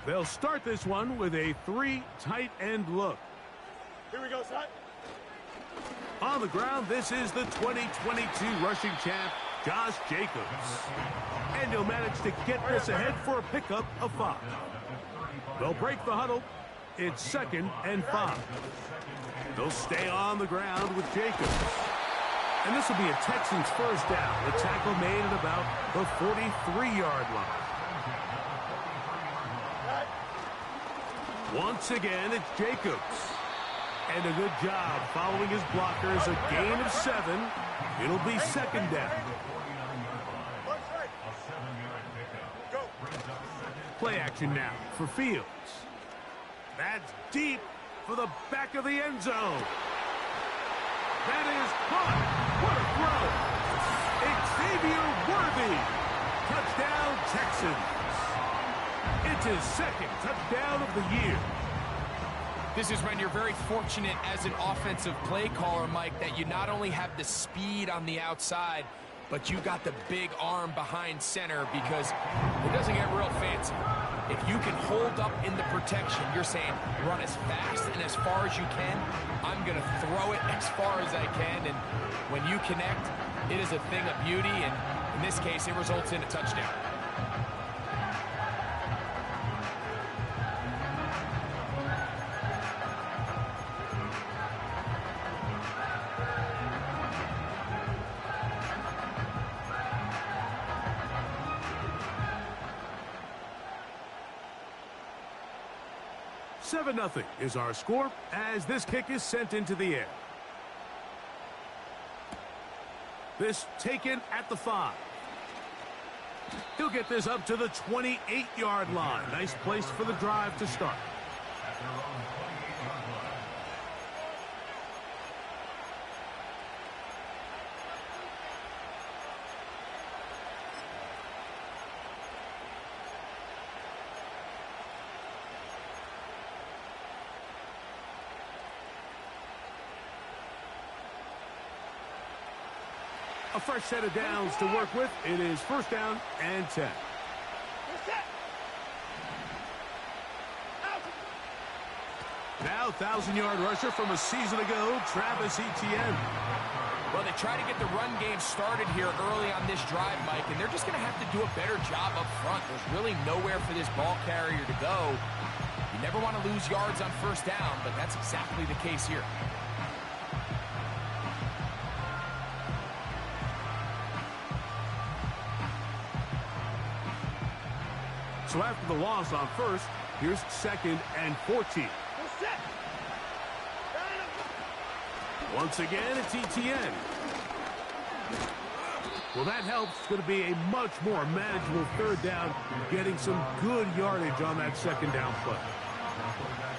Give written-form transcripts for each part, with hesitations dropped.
They'll start this one with a 3 tight end look. Here we go, son. On the ground, this is the 2022 rushing champ, Josh Jacobs. And he'll manage to get this ahead for a pickup of 5. They'll break the huddle. It's 2nd and 5. They'll stay on the ground with Jacobs. And this will be a Texans first down. The tackle made at about the 43-yard line. Once again, it's Jacobs. And a good job following his blockers. A gain of 7. It'll be 2nd down. Play action now for Fields. That's deep for the back of the end zone. That is caught. What a throw. Xavier Worthy. Touchdown, Texans. It's his 2nd touchdown of the year. This is when you're very fortunate as an offensive play caller, Mike, that you not only have the speed on the outside, but you got the big arm behind center, because it doesn't get real fancy. If you can hold up in the protection, you're saying run as fast and as far as you can. I'm going to throw it as far as I can, and when you connect, it is a thing of beauty, and in this case, it results in a touchdown. Nothing is our score as this kick is sent into the air. This taken at the 5. He'll get this up to the 28-yard line. Nice place for the drive to start. A fresh set of downs to work with. It is 1st down and 10. Now 1,000-yard rusher from a season ago, Travis Etienne. Well, they try to get the run game started here early on this drive, Mike, and they're just going to have to do a better job up front. There's really nowhere for this ball carrier to go. You never want to lose yards on 1st down, but that's exactly the case here. So after the loss on 1st, here's 2nd and 14. Once again, it's Etienne. Well, that helps. It's going to be a much more manageable 3rd down, getting some good yardage on that 2nd down play.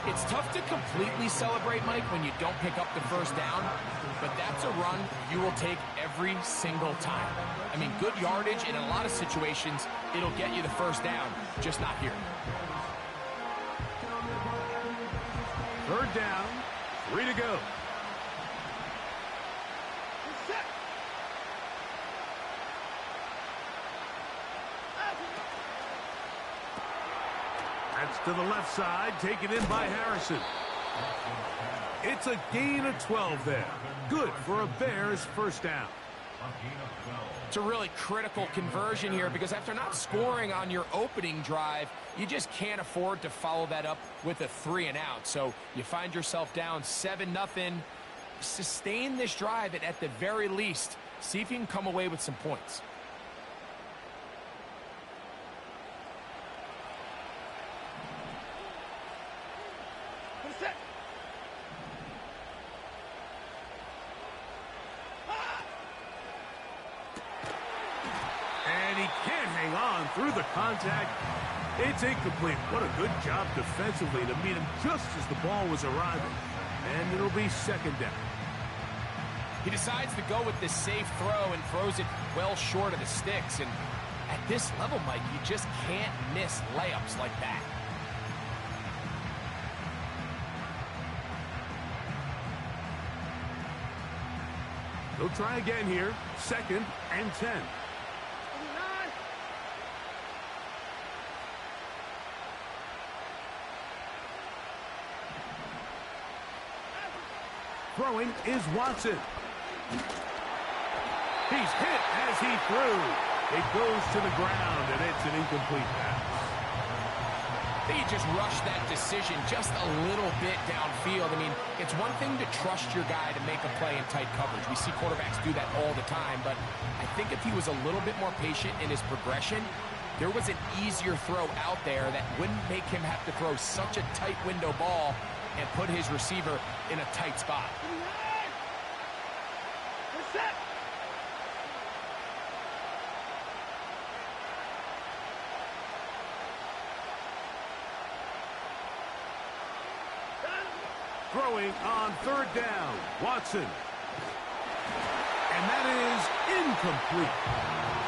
It's tough to completely celebrate, Mike, when you don't pick up the 1st down, but that's a run you will take every single time. I mean, good yardage, and in a lot of situations, it'll get you the 1st down, just not here. 3rd down, 3 to go. That's to the left side, taken in by Harrison. It's a gain of 12 there. Good for a Bears 1st down. It's a really critical conversion here, because after not scoring on your opening drive, you just can't afford to follow that up with a 3 and out. So you find yourself down 7-0. Sustain this drive, and at the very least, see if you can come away with some points. Through the contact, it's incomplete. What a good job defensively to meet him just as the ball was arriving. And it'll be 2nd down. He decides to go with this safe throw and throws it well short of the sticks. And at this level, Mike, you just can't miss layups like that. They'll try again here. 2nd and 10. Throwing is Watson. He's hit as he threw. It goes to the ground, and it's an incomplete pass. They just rushed that decision just a little bit downfield. I mean, it's one thing to trust your guy to make a play in tight coverage. We see quarterbacks do that all the time, but I think if he was a little bit more patient in his progression, there was an easier throw out there that wouldn't make him have to throw such a tight window ball and put his receiver in a tight spot. Throwing on third down, Watson. And that is incomplete.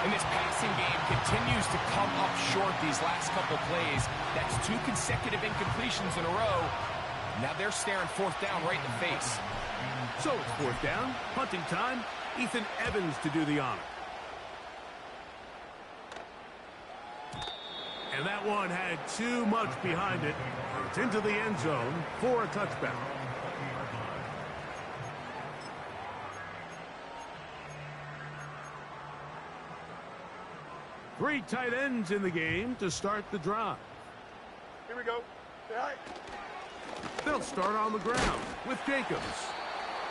And this passing game continues to come up short these last couple plays. That's 2 consecutive incompletions in a row. Now they're staring fourth down right in the face. So it's fourth down, punting time. Ethan Evans to do the honor. And that one had too much behind it. It's into the end zone for a touchback. Three tight ends in the game to start the drive. Here we go. Right. They'll start on the ground with Jacobs.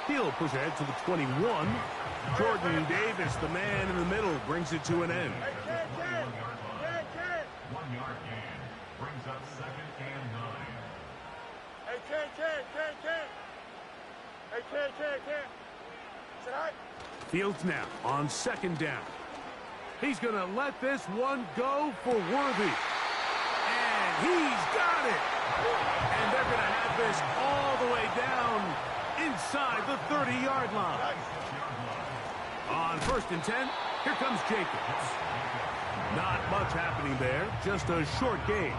He'll push ahead to the 21. Jordan Davis, the man in the middle, brings it to an end. Hey, Ken. 1 yard gain brings up 2nd and 9. Hey, Ken. Hey, Ken. Say hi. Fields now on second down. He's going to let this one go for Worthy. And he's got it. And they're going to have this all the way down inside the 30-yard line. On 1st and 10, here comes Jacobs. Not much happening there, just a short gain.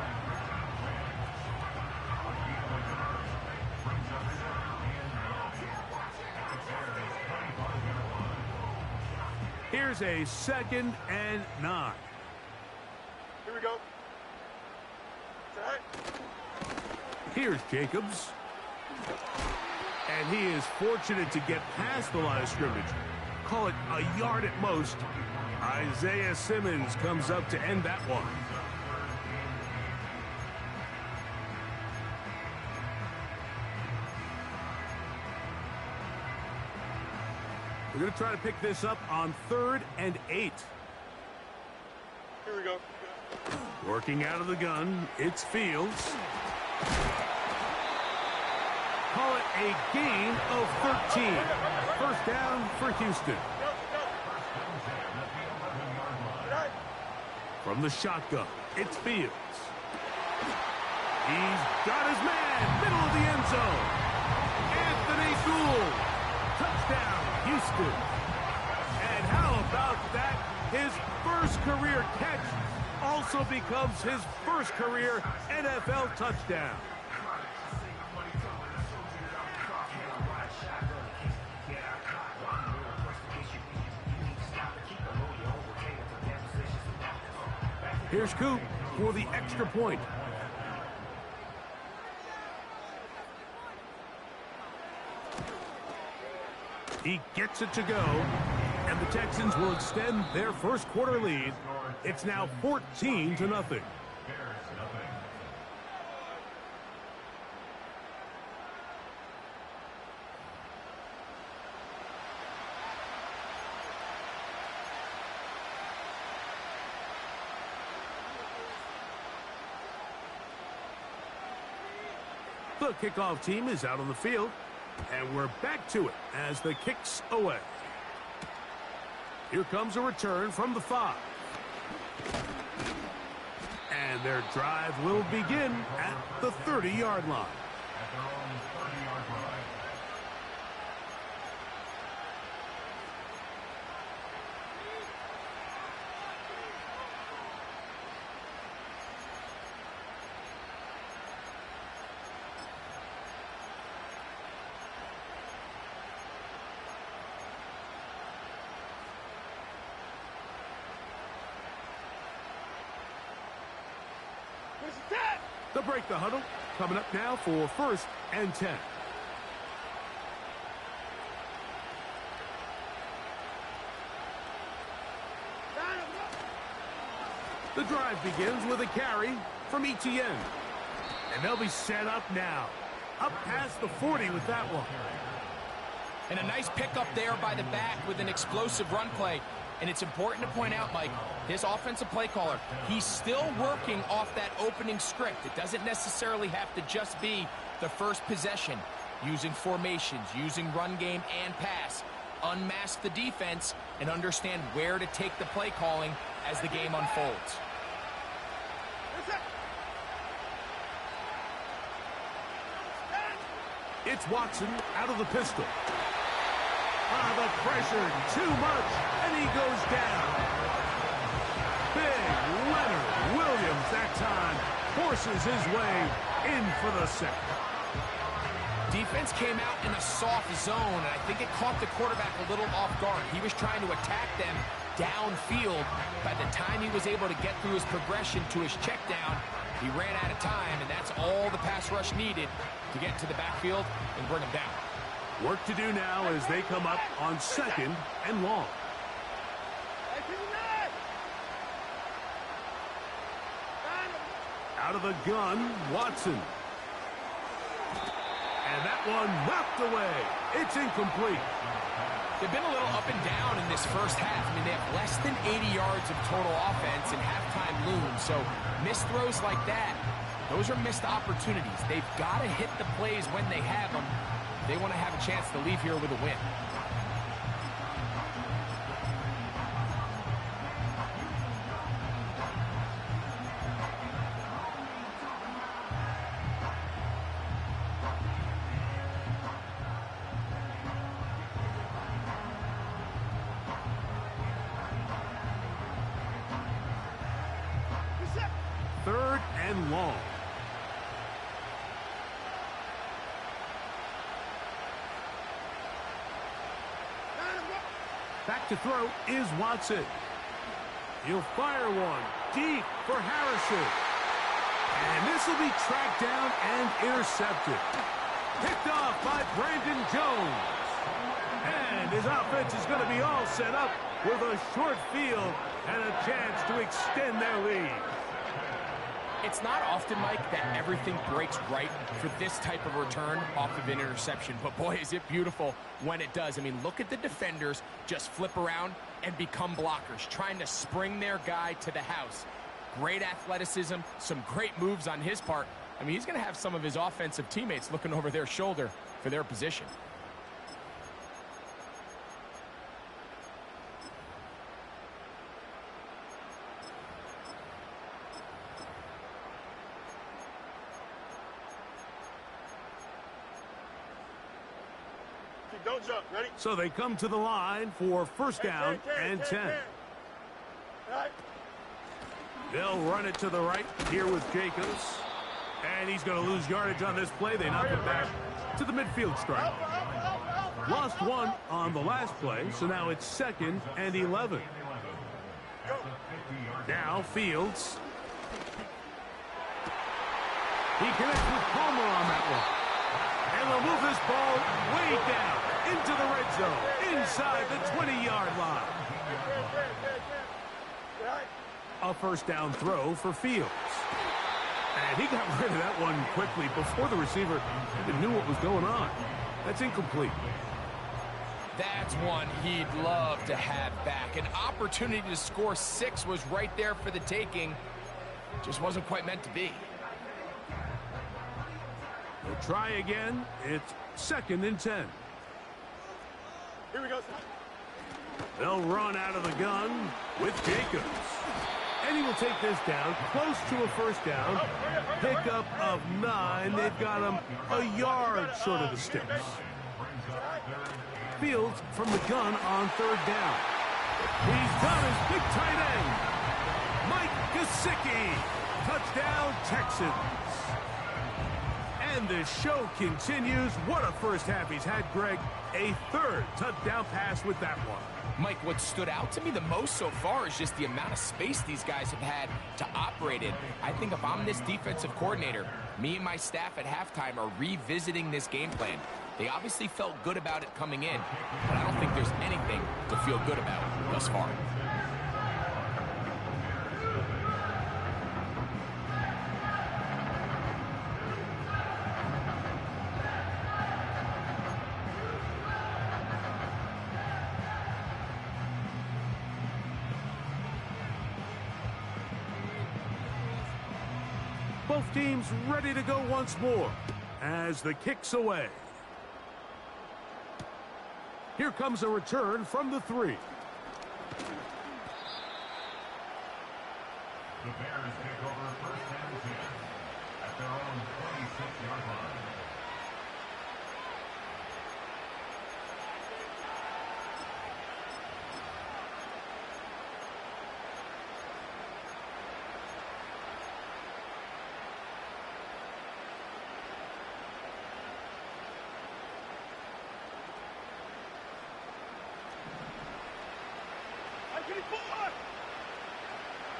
Here's a 2nd and 9. Here we go. Say hi. Here's Jacobs. And he is fortunate to get past the line of scrimmage. Call it a yard at most. Isaiah Simmons comes up to end that one. We're going to try to pick this up on 3rd and 8. Here we go. Working out of the gun, it's Fields. Call it a gain of 13. First down for Houston. From the shotgun, it's Fields. He's got his man, middle of the end zone. Anthony Gould. Touchdown, Houston. And how about that? His first career catch also becomes his first career NFL touchdown. Here's Coop for the extra point. He gets it to go, and the Texans will extend their first quarter lead. It's now 14-0. The kickoff team is out on the field, and we're back to it as the kick's away. Here comes a return from the 5. And their drive will begin at the 30-yard line. At their own 30-yard line. They'll break the huddle. Coming up now for 1st and 10. The drive begins with a carry from Etienne. And they'll be set up now. Up past the 40 with that one. And a nice pickup there by the back with an explosive run play. And it's important to point out, Mike, this offensive play caller, he's still working off that opening script. It doesn't necessarily have to just be the first possession. Using formations, using run game and pass. Unmask the defense and understand where to take the play calling as the game unfolds. It's Watson out of the pistol. The pressure, too much, and he goes down. Big Leonard Williams that time forces his way in for the sack. Defense came out in a soft zone, and I think it caught the quarterback a little off guard. He was trying to attack them downfield. By the time he was able to get through his progression to his check down, he ran out of time, and that's all the pass rush needed to get to the backfield and bring him down. Work to do now as they come up on 2nd and long. Out of the gun, Watson. And that one knocked away. It's incomplete. They've been a little up and down in this first half. I mean, they have less than 80 yards of total offense and halftime looms. So missed throws like that, those are missed opportunities. They've got to hit the plays when they have them. They want to have a chance to leave here with a win. Third and long. Back to throw is Watson. He'll fire one deep for Harrison. And this will be tracked down and intercepted. Picked off by Brandon Jones. And his offense is going to be all set up with a short field and a chance to extend their lead. It's not often, Mike, that everything breaks right for this type of return off of an interception. But, boy, is it beautiful when it does. I mean, look at the defenders just flip around and become blockers, trying to spring their guy to the house. Great athleticism, some great moves on his part. I mean, he's going to have some of his offensive teammates looking over their shoulder for their position. Don't jump. Ready? So they come to the line for first down and 10. Right. They'll run it to the right here with Jacobs. And he's going to lose yardage on this play. They knock it back to the midfield stripe. Lost one on the last play, so now it's 2nd and 11. Now Fields. He connects with Palmer on that one. And they'll move this ball way down into the red zone, inside the 20-yard line. A first down throw for Fields. And he got rid of that one quickly before the receiver even knew what was going on. That's incomplete. That's one he'd love to have back. An opportunity to score 6 was right there for the taking. Just wasn't quite meant to be. They'll try again. It's 2nd and 10. Here we go. They'll run out of the gun with Jacobs. And he will take this down close to a first down. Pickup of 9. They've got him a yard short of the sticks. Fields from the gun on 3rd down. He's got his big tight end, Mike Gesicki. Touchdown, Texans. And the show continues. What a first half he's had, Greg. A 3rd touchdown pass with that one. Mike, what stood out to me the most so far is just the amount of space these guys have had to operate in. I think if I'm this defensive coordinator, me and my staff at halftime are revisiting this game plan. They obviously felt good about it coming in, but I don't think there's anything to feel good about thus far. Both teams ready to go once more as the kick's away. Here comes a return from the 3. The Bears take over first and 10 at their own 26-yard line.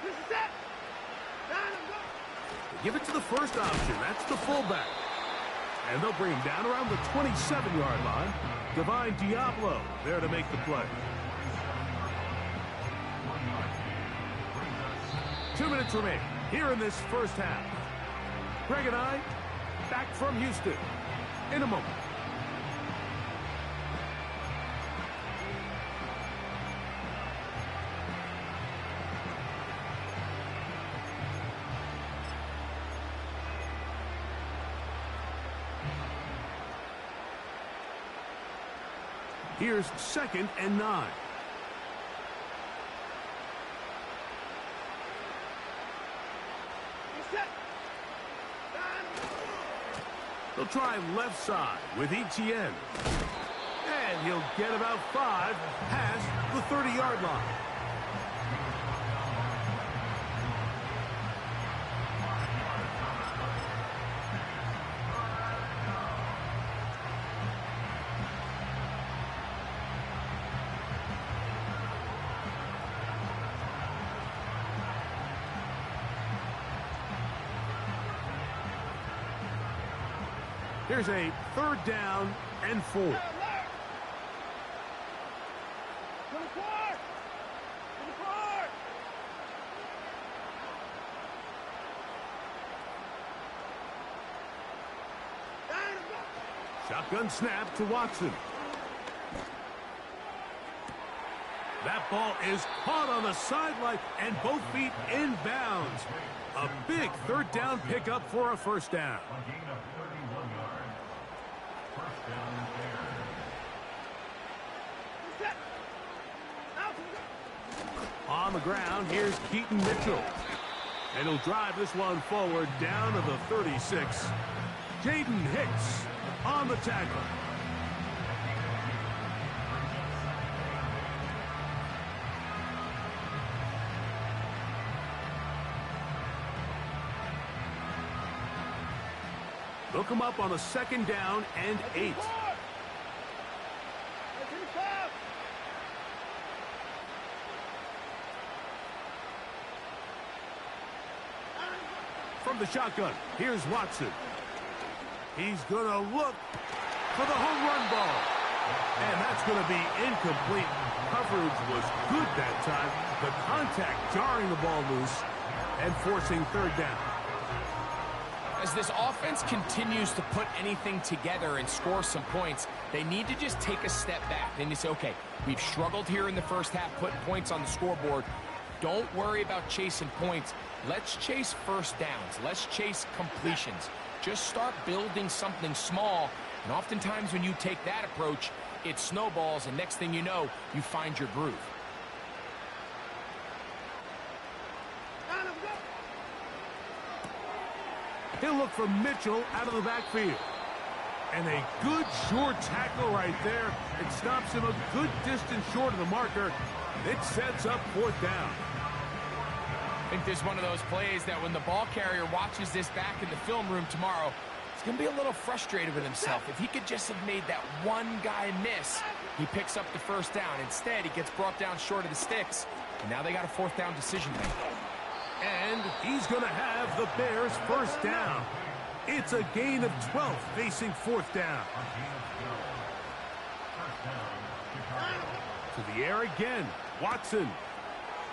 This is it. Give it to the first option. That's the fullback. And they'll bring him down around the 27-yard line. Divine Diablo there to make the play. 2 minutes remain here in this first half. Greg and I back from Houston in a moment. Here's 2nd and 9. They'll try left side with Etienne. And he'll get about 5 past the 30-yard line. Here's a 3rd down and 4. Shotgun snap to Watson. That ball is caught on the sideline and both feet in bounds. A big 3rd down pickup for a first down. A gain of 31 yards. First down and 10. On the ground, here's Keaton Mitchell. And he'll drive this one forward down to the 36. Jaden Hicks on the tackle. They'll come up on a 2nd down and 8. From the shotgun, here's Watson. He's going to look for the home run ball. And that's going to be incomplete. Coverage was good that time. The contact jarring the ball loose and forcing 3rd down. As this offense continues to put anything together and score some points, they need to just take a step back. Then you say, okay, we've struggled here in the first half, putting points on the scoreboard. Don't worry about chasing points. Let's chase first downs. Let's chase completions. Just start building something small. And oftentimes when you take that approach, it snowballs, and next thing you know, you find your groove. He'll look for Mitchell out of the backfield. And a good short tackle right there. It stops him a good distance short of the marker. It sets up 4th down. I think this is one of those plays that when the ball carrier watches this back in the film room tomorrow, he's going to be a little frustrated with himself. If he could just have made that one guy miss, he picks up the first down. Instead, he gets brought down short of the sticks, and now they got a 4th down decision to make. And he's going to have the Bears first down. It's a gain of 12 facing 4th down. To the air again. Watson.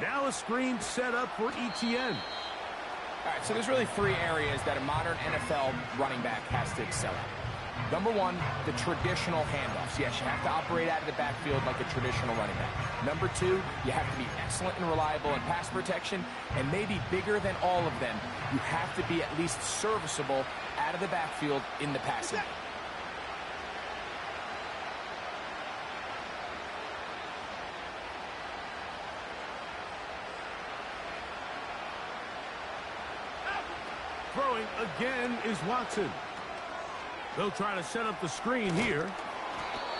Now a screen set up for Etienne. All right, so there's really 3 areas that a modern NFL running back has to excel at. Number one, the traditional handoffs. Yes, you have to operate out of the backfield like a traditional running back. Number two, you have to be excellent and reliable in pass protection, and maybe bigger than all of them, you have to be at least serviceable out of the backfield in the passing game. Throwing again is Watson. They'll try to set up the screen here,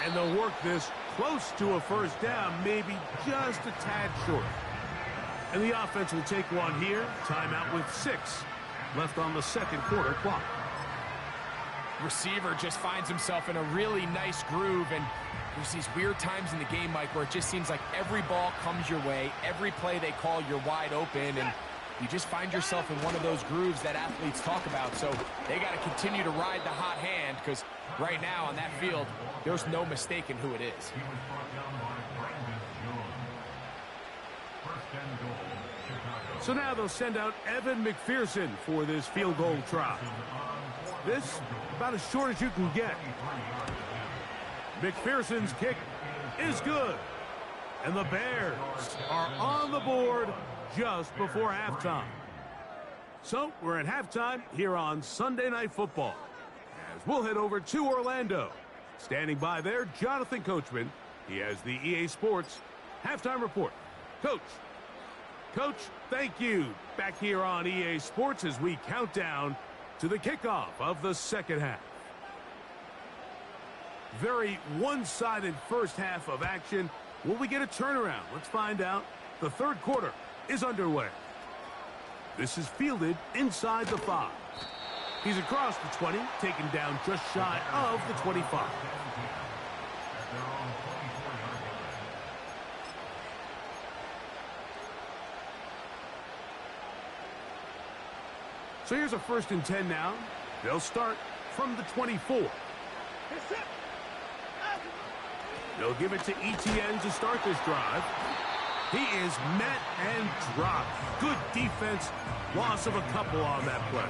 and they'll work this close to a first down, maybe just a tad short. And the offense will take one here. Timeout with 6 left on the second quarter clock. Receiver just finds himself in a really nice groove, and there's these weird times in the game, Mike, where it just seems like every ball comes your way, every play they call, you're wide open, and you just find yourself in one of those grooves that athletes talk about. So they got to continue to ride the hot hand, because right now on that field, there's no mistaking who it is. He was brought down by Brandon Jones. First and goal, Chicago. So now they'll send out Evan McPherson for this field goal try. This, about as short as you can get. McPherson's kick is good. And the Bears are on the board just before halftime. So we're at halftime here on Sunday Night Football, as we'll head over to Orlando. Standing by there, Jonathan Coachman. He has the EA Sports halftime report. Coach, thank you. Back here on EA Sports as we count down to the kickoff of the second half. Very one-sided first half of action. Will we get a turnaround? Let's find out. The third quarter is underway. This is fielded inside the 5. He's across the 20, taken down just shy of the 25. At their own 24-yard line. So here's a 1st and 10 now. They'll start from the 24. They'll give it to ETN to start this drive. He is met and dropped. Good defense. Loss of a couple on that play.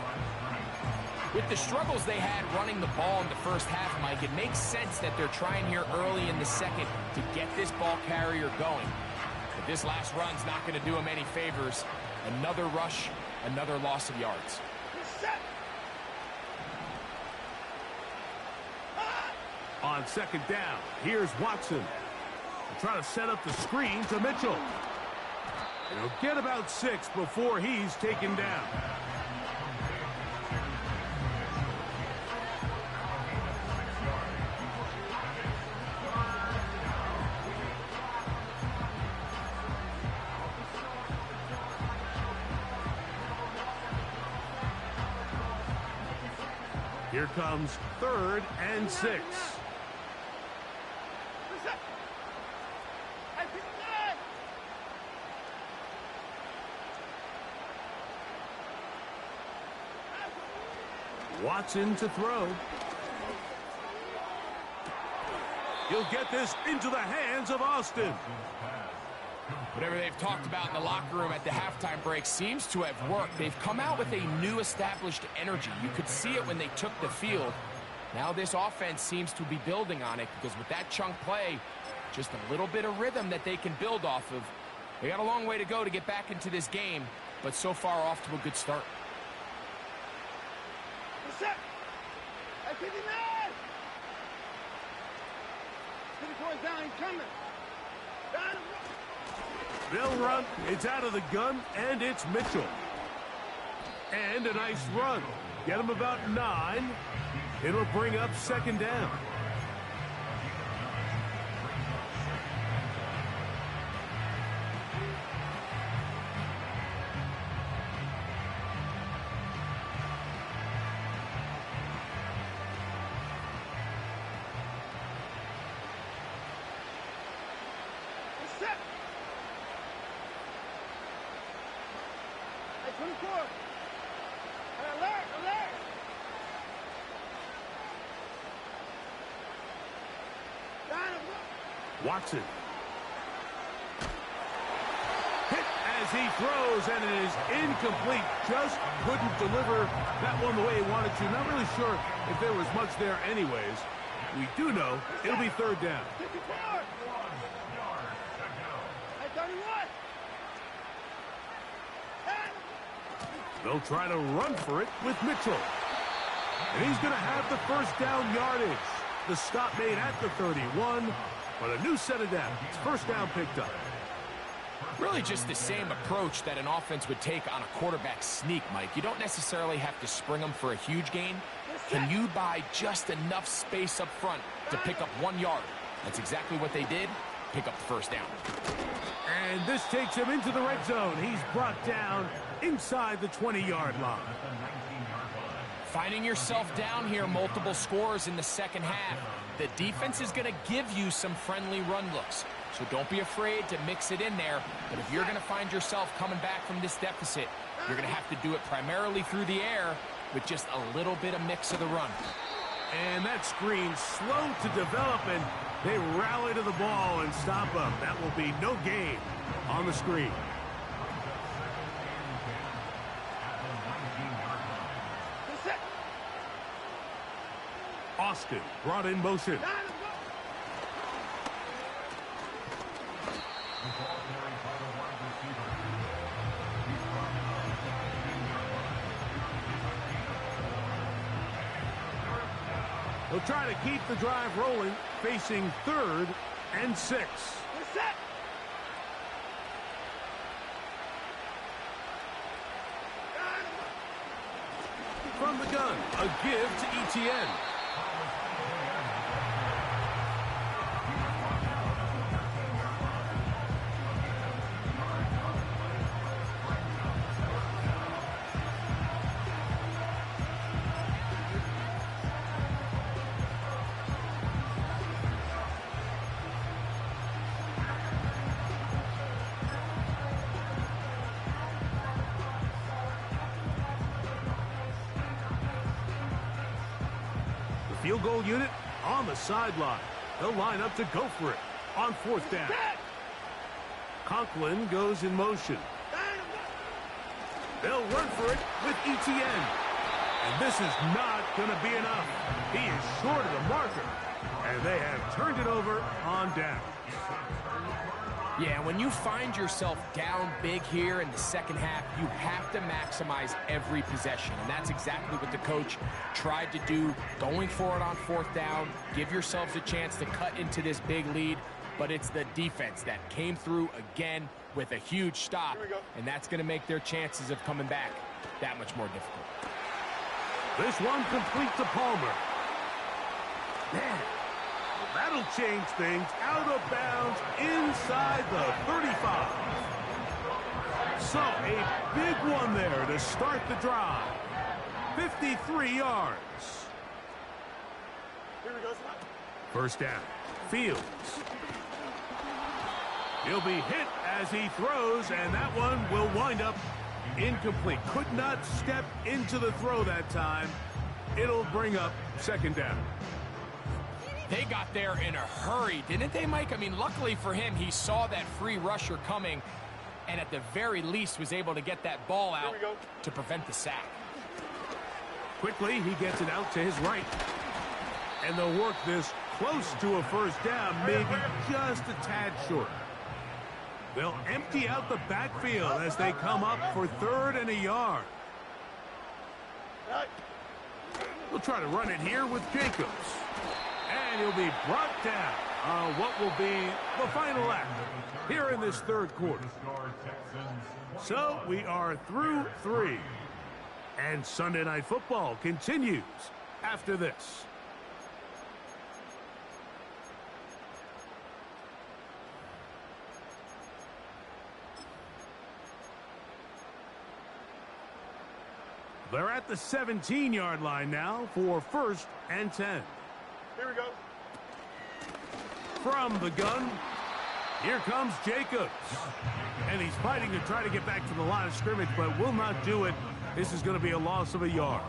With the struggles they had running the ball in the first half, Mike, it makes sense that they're trying here early in the second to get this ball carrier going. But this last run's not going to do him any favors. Another rush, another loss of yards. On 2nd down, here's Watson. They'll try to set up the screen to Mitchell. He'll get about 6 before he's taken down. Here comes 3rd and 6. Watson to throw. He'll get this into the hands of Austin. Whatever they've talked about in the locker room at the halftime break seems to have worked. They've come out with a new established energy. You could see it when they took the field. Now this offense seems to be building on it, because with that chunk play, just a little bit of rhythm that they can build off of. They got a long way to go to get back into this game, but so far off to a good start. They'll run. It's out of the gun, and it's Mitchell. And a nice run. Get him about 9. It'll bring up 2nd down. Watson. Hit and as he throws, and it is incomplete. Just couldn't deliver that one the way he wanted to. Not really sure if there was much there anyways. We do know it'll be third down. 54. Hey, 31. They'll try to run for it with Mitchell. And he's going to have the first down yardage. The stop made at the 31, but a new set of downs. First down picked up. Really just the same approach that an offense would take on a quarterback sneak, Mike. You don't necessarily have to spring them for a huge gain. Can you buy just enough space up front to pick up 1 yard? That's exactly what they did. Pick up the first down. And this takes him into the red zone. He's brought down inside the 20-yard line. Finding yourself down here, multiple scores in the second half. The defense is going to give you some friendly run looks. So don't be afraid to mix it in there. But if you're going to find yourself coming back from this deficit, you're going to have to do it primarily through the air with just a little bit of mix of the run. And that screen slow to develop, and they rally to the ball and stop him. That will be no gain on the screen. Austin brought in motion. He'll try to keep the drive rolling, facing 3rd and 6. From the gun, a give to Etienne. Field goal unit on the sideline. They'll line up to go for it on 4th down. Conklin goes in motion. They'll run for it with Etienne. And this is not going to be enough. He is short of the marker. And they have turned it over on down. Yeah, when you find yourself down big here in the second half, you have to maximize every possession. And that's exactly what the coach tried to do, going for it on 4th down. Give yourselves a chance to cut into this big lead. But it's the defense that came through again with a huge stop. And that's going to make their chances of coming back that much more difficult. This one complete to Palmer. Man. That'll change things. Out of bounds inside the 35. So a big one there to start the drive. 53 yards. Here we go. First down. Fields. He'll be hit as he throws, and that one will wind up incomplete. Could not step into the throw that time. It'll bring up 2nd down. They got there in a hurry, didn't they, Mike? I mean, luckily for him, he saw that free rusher coming and at the very least was able to get that ball out to prevent the sack. Quickly, he gets it out to his right. And they'll work this close to a first down, maybe just a tad short. They'll empty out the backfield as they come up for 3rd and a yard. We'll try to run it here with Jacobs. And he'll be brought down on what will be the final act here in this 3rd quarter. So we are through 3. And Sunday Night Football continues after this. They're at the 17-yard line now for 1st and 10. Here we go. From the gun, here comes Jacobs. And he's fighting to try to get back to the line of scrimmage, but will not do it. This is going to be a loss of a yard.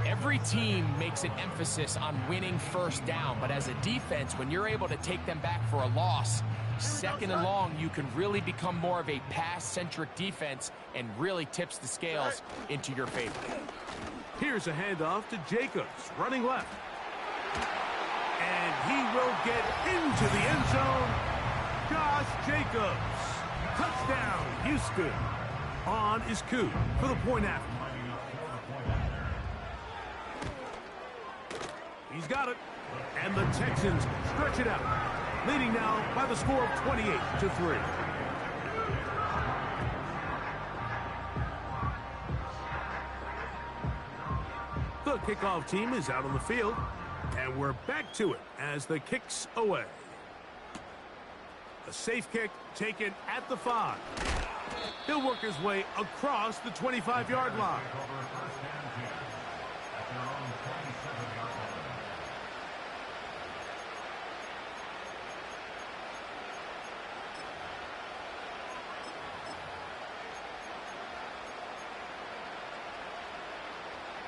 Every team makes an emphasis on winning first down, but as a defense, when you're able to take them back for a loss, second and long, you can really become more of a pass-centric defense and really tips the scales into your favor. Here's a handoff to Jacobs, running left. And he will get into the end zone. Josh Jacobs. Touchdown, Houston. On is Koo for the point after. He's got it. And the Texans stretch it out, leading now by the score of 28-3. The kickoff team is out on the field, and we're back to it as the kick's away. A safe kick taken at the 5. He'll work his way across the 25-yard line.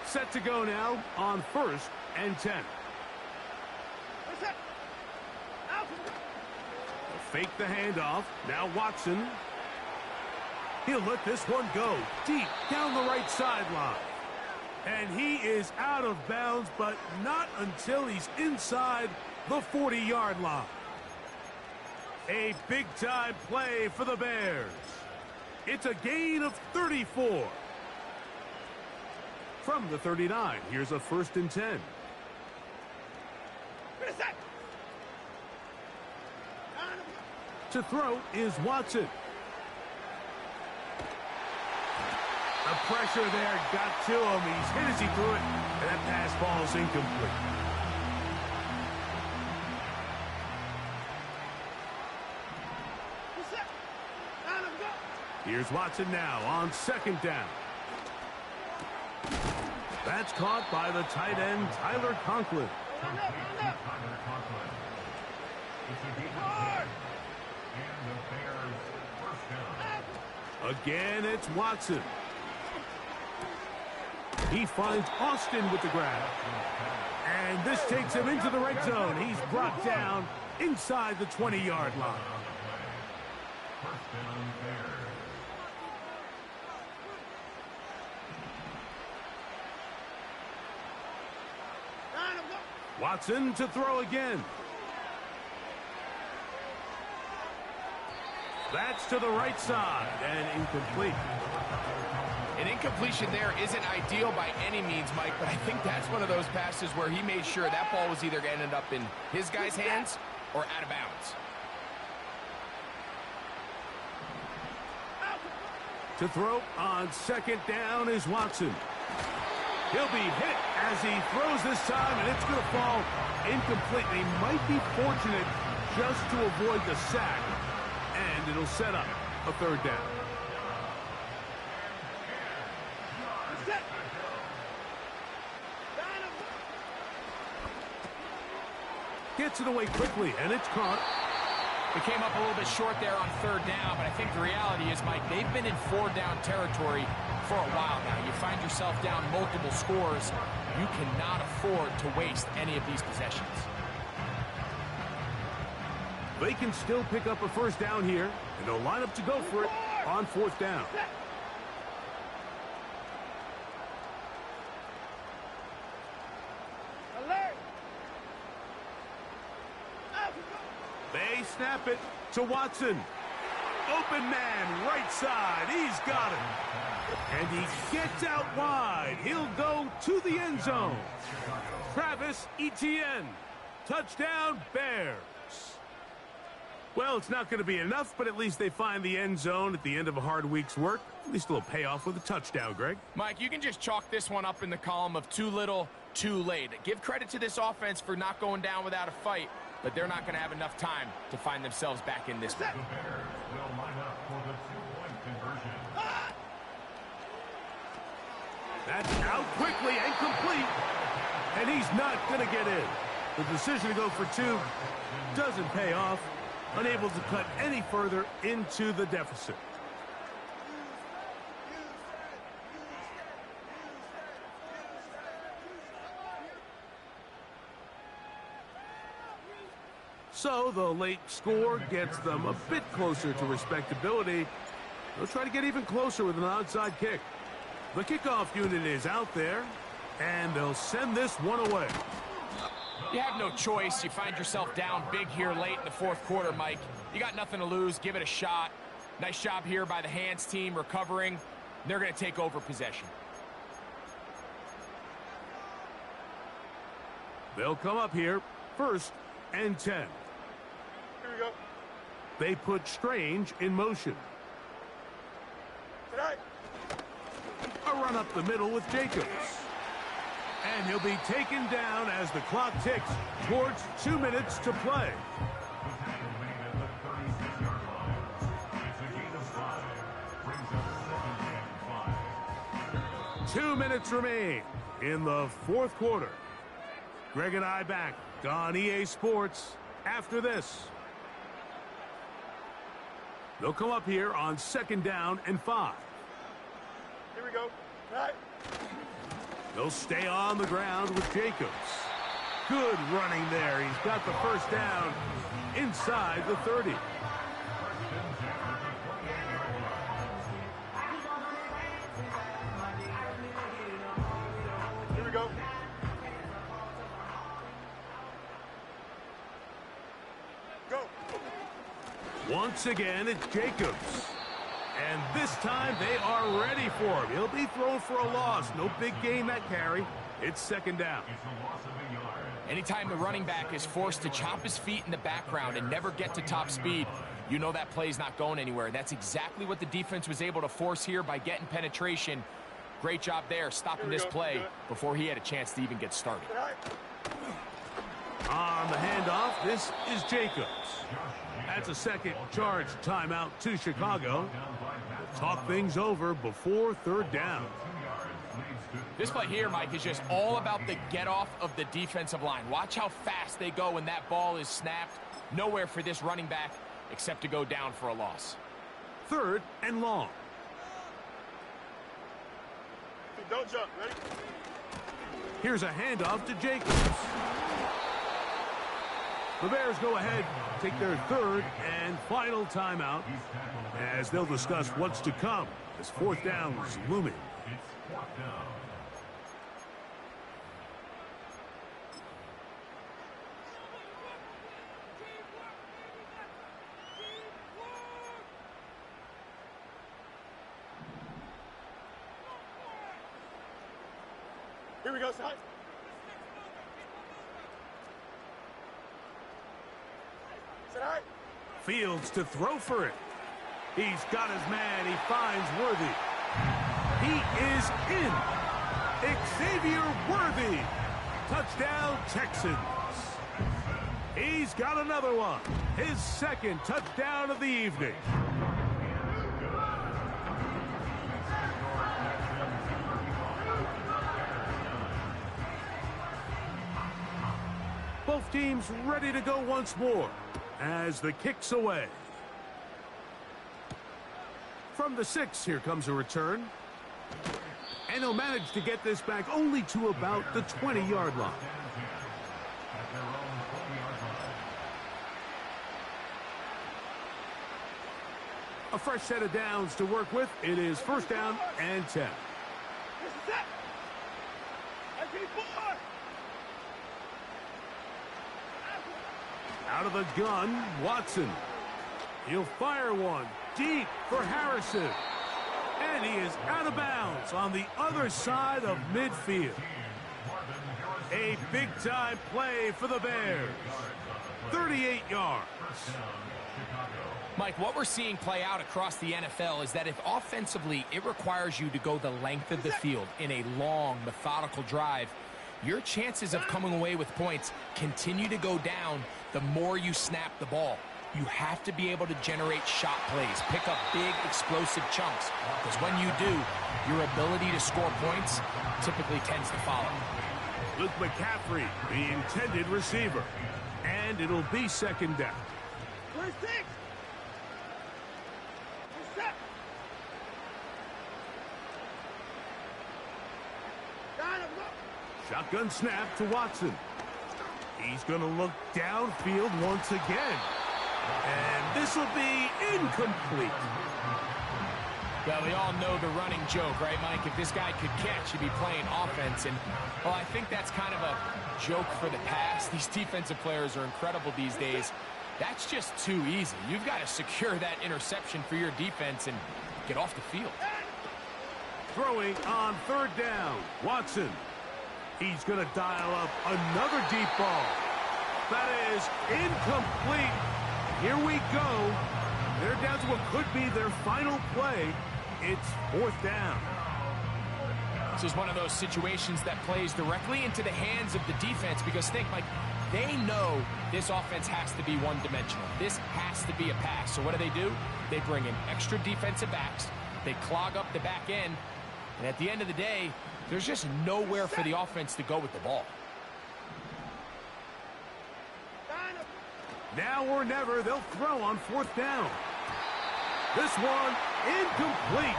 Set to go now on 1st and 10. Fake the handoff. Now Watson. He'll let this one go deep down the right sideline. And he is out of bounds, but not until he's inside the 40-yard line. A big-time play for the Bears. It's a gain of 34. From the 39, here's a 1st and 10. To throw is Watson. The pressure there got to him. He's hit as he threw it, and that pass ball's incomplete. Here's Watson now on 2nd down. That's caught by the tight end, Tyler Conklin. Again, it's Watson. He finds Austin with the grab. And this takes him into the red zone. He's brought down inside the 20-yard line. Watson to throw again. That's to the right side and incomplete. An incompletion there isn't ideal by any means, Mike, but I think that's one of those passes where he made sure that ball was either going to end up in his guy's hands or out of bounds. To throw on 2nd down is Watson. He'll be hit as he throws this time, and it's going to fall incomplete. He might be fortunate just to avoid the sack, and it'll set up a 3rd down. Gets it away quickly, and it's caught. It came up a little bit short there on 3rd down, but I think the reality is, Mike, they've been in 4-down territory for a while now. You find yourself down multiple scores. You cannot afford to waste any of these possessions. They can still pick up a 1st down here, and they'll line up to go for it on 4th down. They snap it to Watson. Open man, right side. He's got it. And he gets out wide. He'll go to the end zone. Travis Etienne. Touchdown, Bears. Well, it's not going to be enough, but at least they find the end zone at the end of a hard week's work. At least a little payoff with a touchdown, Greg. Mike, you can just chalk this one up in the column of too little, too late. Give credit to this offense for not going down without a fight, but they're not going to have enough time to find themselves back in this one. The Bears will line up for the 2-point conversion. That's out quickly and complete. And he's not going to get in. The decision to go for 2 doesn't pay off. Unable to cut any further into the deficit. So the late score gets them a bit closer to respectability. They'll try to get even closer with an onside kick. The kickoff unit is out there, and they'll send this one away. You have no choice. You find yourself down big here late in the fourth quarter, Mike. You got nothing to lose. Give it a shot. Nice job here by the hands team recovering. They're going to take over possession. They'll come up here, 1st and 10. Here we go. They put Strange in motion. Tonight. A run up the middle with Jacobs. And he'll be taken down as the clock ticks towards 2 minutes to play. 2 minutes remain in the fourth quarter. Greg and I back on EA Sports after this. They'll come up here on 2nd down and 5. Here we go. Tonight. They'll stay on the ground with Jacobs. Good running there. He's got the first down inside the 30. Here we go. Go. Once again, it's Jacobs. And this time they are ready for him. He'll be thrown for a loss. No big gain that carry. It's 2nd down. Anytime the running back is forced to chop his feet in the background and never get to top speed, you know that play's not going anywhere. That's exactly what the defense was able to force here by getting penetration. Great job there, stopping this play before he had a chance to even get started. On the handoff, this is Jacobs. That's a second charge timeout to Chicago. Talk things over before 3rd down. This play here, Mike, is just all about the get-off of the defensive line. Watch how fast they go when that ball is snapped. Nowhere for this running back except to go down for a loss. 3rd and long. Don't jump. Ready? Here's a handoff to Jacobs. The Bears go ahead, take their 3rd and final timeout as they'll discuss what's to come as 4th down is looming. Here we go, side. Tonight. Fields to throw for it. He's got his man. He finds Worthy. He is in. Xavier Worthy. Touchdown, Texans. He's got another one. His 2nd touchdown of the evening. Both teams ready to go once more as the kick's away. From the 6, here comes a return. And he'll manage to get this back only to about the 20-yard line. A fresh set of downs to work with. It is 1st down and 10. This is it. IP4. Out of the gun, Watson. He'll fire one deep for Harrison. And he is out of bounds on the other side of midfield. A big-time play for the Bears. 38 yards. Mike, what we're seeing play out across the NFL is that if offensively it requires you to go the length of the field in a long, methodical drive, your chances of coming away with points continue to go down the more you snap the ball. You have to be able to generate shot plays, pick up big, explosive chunks, because when you do, your ability to score points typically tends to follow. Luke McCaffrey, the intended receiver. And it'll be 2nd down. 26. Set. Got him. Shotgun snap to Watson. He's going to look downfield once again. And this will be incomplete. Well, we all know the running joke, right, Mike? If this guy could catch, he'd be playing offense. And, well, I think that's kind of a joke for the past. These defensive players are incredible these days. That's just too easy. You've got to secure that interception for your defense and get off the field. Throwing on third down. Watson. He's going to dial up another deep ball. That is incomplete. Here we go. They're down to what could be their final play. It's fourth down. This is one of those situations that plays directly into the hands of the defense because think, Mike, they know this offense has to be one-dimensional. This has to be a pass. So what do? They bring in extra defensive backs. They clog up the back end. And at the end of the day, there's just nowhere for the offense to go with the ball. Now or never, they'll throw on fourth down. This one incomplete.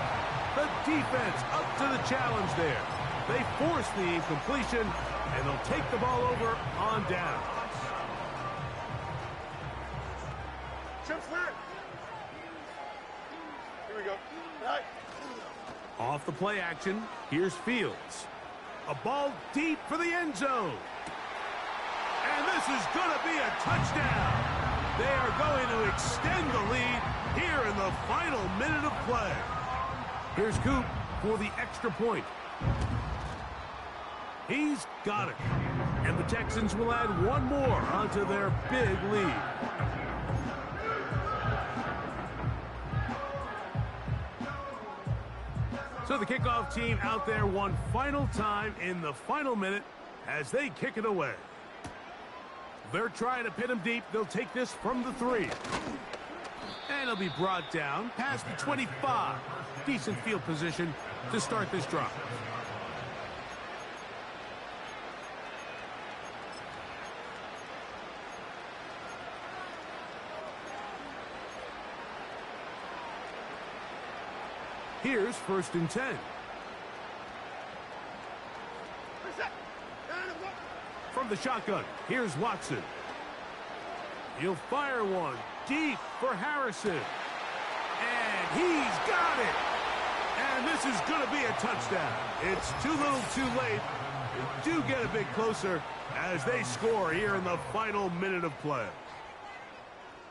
The defense up to the challenge there. They force the incompletion, and they'll take the ball over on down. Jump flat. Here we go. Right. Off the play action, here's Fields. A ball deep for the end zone. And this is going to be a touchdown. They are going to extend the lead here in the final minute of play. Here's Coop for the extra point. He's got it. And the Texans will add one more onto their big lead. So the kickoff team out there one final time in the final minute as they kick it away. They're trying to pin him deep. They'll take this from the 3. And it'll be brought down past the 25. Decent field position to start this drive. Here's first and 10. From the shotgun, here's Watson. He'll fire one deep for Harrison. And he's got it. And this is going to be a touchdown. It's too little too late. They do get a bit closer as they score here in the final minute of play.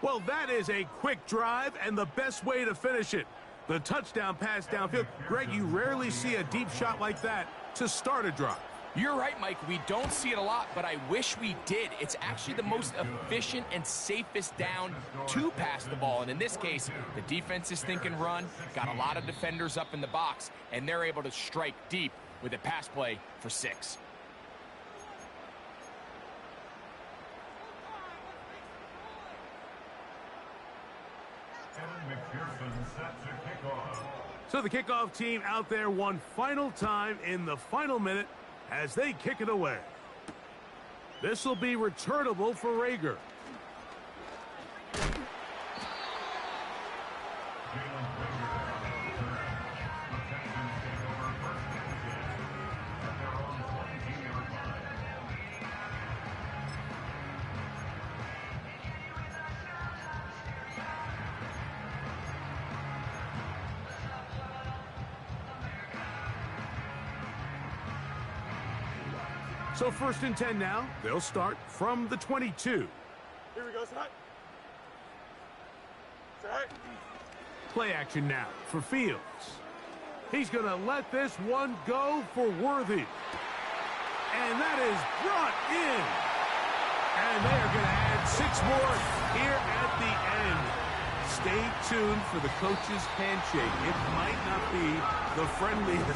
Well, that is a quick drive and the best way to finish it. The touchdown pass downfield. Greg, you rarely see a deep shot like that to start a drive. You're right, Mike. We don't see it a lot, but I wish we did. It's actually the most efficient and safest down to pass the ball. And in this case, the defense is thinking run, got a lot of defenders up in the box, and they're able to strike deep with a pass play for 6. So the kickoff team out there one final time in the final minute as they kick it away. This will be returnable for Rager. So first and 10 now. They'll start from the 22. Here we go, Side. Side. Play action now for Fields. He's going to let this one go for Worthy. And that is brought in. And they are going to add 6 more here at the end. Stay tuned for the coach's handshake. It might not be the friendliest.